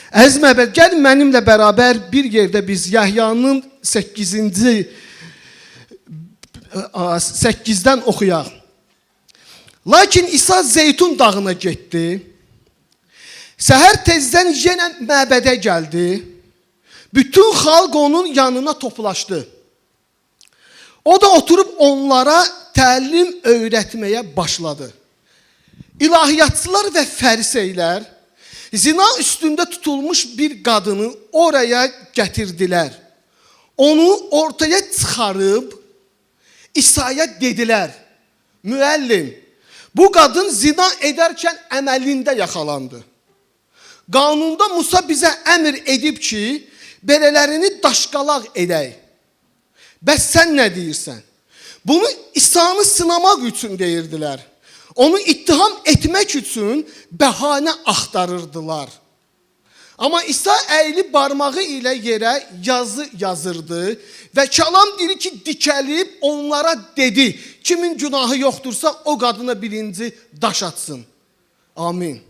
Əziz məhəbbət, gəlin mənimlə bərabər bir yerdə biz Yəhyanın 8-dən oxuyaq. Lakin İsa Zeytun dağına getdi. Səhər tezdən yenə məbədə gəldi. Bütün xalq onun yanına toplaşdı. O da oturub onlara təlim öyrətməyə başladı. İlahiyyatçılar və fəriseylər zina üstündə tutulmuş bir qadını oraya gətirdilər. Onu ortaya çıxarıb İsa'ya dedilər: Müəllim, bu qadın zina edərkən əməlində yaxalandı. Qanunda Musa bizə əmr edib ki, belələrini daşqalaq edək. Bəs sən nə deyirsən? Bunu İsa'nı sınamaq üçün deyirdilər. Onu ittiham etmək üçün bəhanə axtarırdılar. Amma İsa əyilib barmağı ilə yerə yazı yazırdı və kəlam dili ki dikəlib onlara dedi: Kimin günahı yoxdursa o qadına birinci daş atsın. Amin.